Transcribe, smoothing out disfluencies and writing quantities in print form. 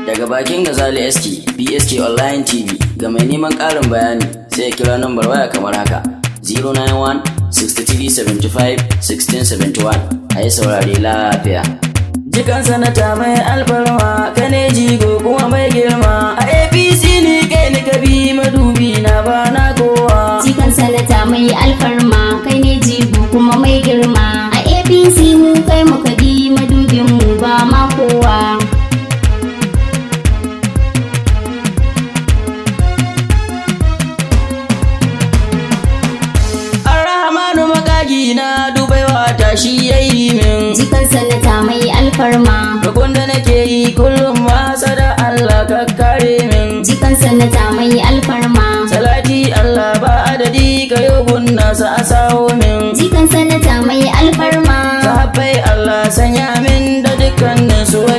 Daga bakin Gazali SK, BSK Online TV, ga mai neman ƙarin bayani sai ya kira nambar waya kamar haka 091 63 75 16 71. A yi saurare lafiya. Jikan sanata mai alfarma, ka ne jigo kuma mai girma. A APC ni kai ni kabi madubi na ba na kowa. Jikan sanata mai alfarma, kai ne jigo kuma mai girma. A APC mu kai mu kabi madubin mu ba ma kowa. Na dubaiwa ta shi yayi min. Jikan sanata mai alfarma, roƙon da nake yi kullum masa da Allah ka kare min. jikan sanata mai alfarma, Salati Allah ba adadi ka yobun nasa a sawo min. jikan sanata mai alfarma, Sahabbai Allah sanya min